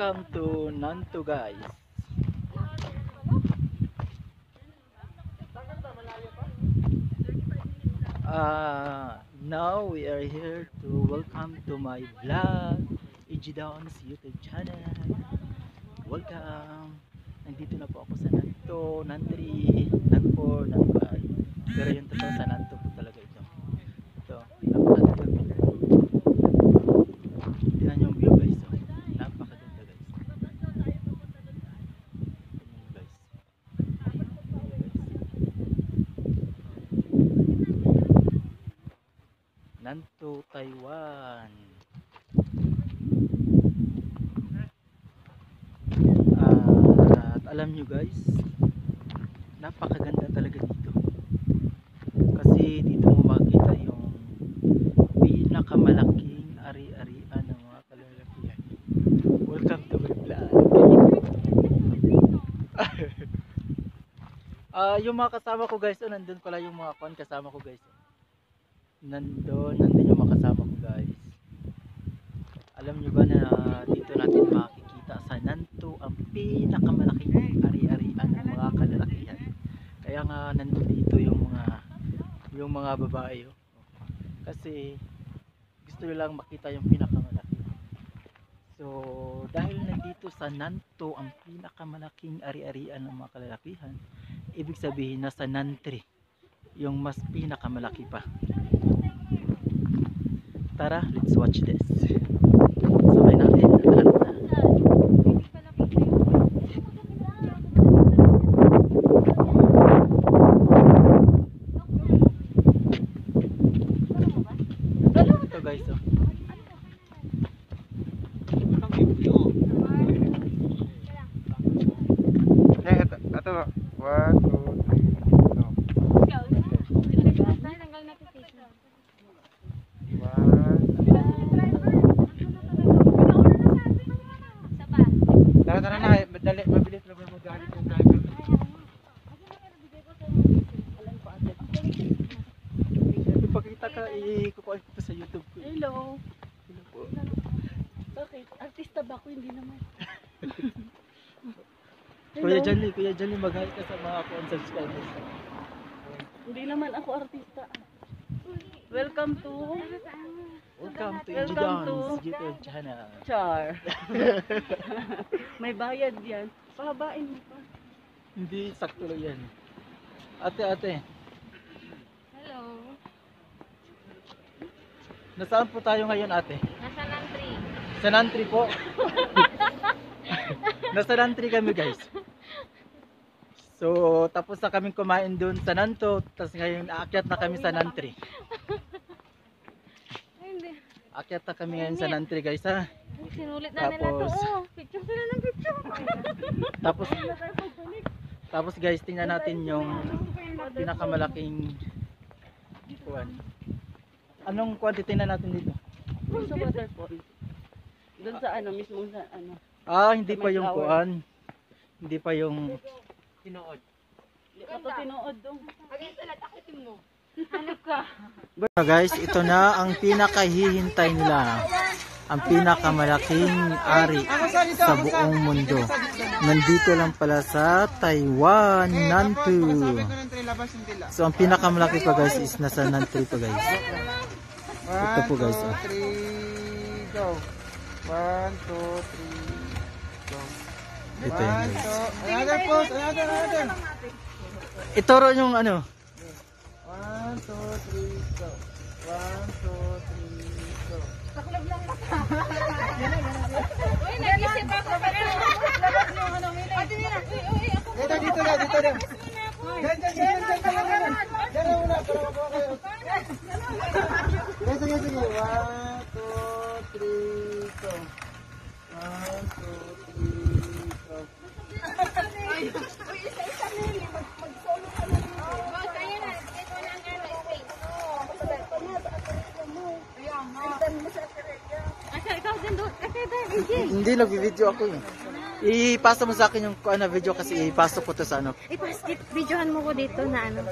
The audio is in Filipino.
Welcome to Nanto, guys. Now we are here to welcome to my vlog, Ijidon's YouTube channel. Welcome. Nandito na po ako sa Nanto, Nantri, Nan4, Nan5. Pero yung totoo sa Nanto po talaga ito. Ito, napakaganda. Tingnan yung view, guys. Oh. Napakaganda, guys. Guys. Nanto, Taiwan. At alam nyo, guys, napakaganda talaga dito. Kasi dito mo makita yung pinakamalaking ari-arian ng mga kalalakihan. Welcome to my vlog. Yung mga kasama ko, guys, nandun pala yung mga kasama ko, guys. Nandun yung mga kasama ko, guys. Alam nyo ba na dito natin makikita sa Nanto ang pinakamalaking ari-arian ng mga kalalakihan. Kaya nga nandun dito yung mga babae. Oh. Kasi gusto nyo lang makita yung pinakamalaki. So dahil nandito sa Nanto ang pinakamalaking ari-arian ng mga kalalakihan, ibig sabihin na sa Nantri yung mas pinakamalaki pa. Tara, let's watch this. Sabay natin. Ito, guys, oh. Ito, 1, 2, 3, Tara na, madali, mabilis na mo galit yung driver. Ipakita ka, ikukuha ko sa YouTube ko. Hello. Hello po. Bakit? Artista ba ako? Hindi naman. Kuya Janly, mag-hi ka sa mga subscribers. Hindi naman ako artista. Welcome to Ijidon's YouTube channel. Char. May bayad yan. Pahabain mo pa. Hindi, sakto lang yan. Ate. Hello. Nasaan po tayo ngayon, ate? Nasa Nantri. Sa Nantri po. Nasa Nantri kami, guys. So, tapos na kaming kumain doon sa Nanto. Tapos ngayon, aakyat na kami sa Nantri. Aakyat na kami ngayon sa Nantri, guys, ha? Sinulit na nila to. Oh, picture sila ng picture. Tapos guys, tingnan natin yung pinakamalaking kuwan. Anong kuwan titingnan natin dito? Sa waterfall. Doon sa ano, mismo sa ano. Hindi pa yung kuwan. Hindi pa yung Tinood. Hindi pa to tinood dong. Agay salat ako mo. Hanap ka. Guys, ito na ang pinakahihintay nila. Ang pinakamalaking ari sa buong mundo. Nandito lang pala sa Taiwan, Nanto. So ang pinakamalaki pa, guys, is nasa Nanto pa, guys. Ito po, guys. 1, 2, 3, go. 1, 2, 3, go. Ito yun, guys. Another pose, another. Ituro yung ano. 1, 2, 3, go. 1, 2, 3, go. Saklab lang mata. Uy, nag-isip ako pa rin. Labas yung ano, Mila. Uy, ako. Dito na. Diyan. Diyan muna, para makuha kayo. Sige. 1, 2, 3, go. 1, 2, 3, go. Uy, isa-isa Mili. Mag-solo ka na dito. Boss, ayun na. Ito na ang ano, space. Ito na sa akarya mo. Ayan, ha. Tignan mo sa akarya. Asa, ikaw din doon. Kasi doon, AJ. Hindi, nag-video ako eh. Ipasa mo sa akin yung video kasi ipasok ko to sa ano. Videohan mo ko dito na ano.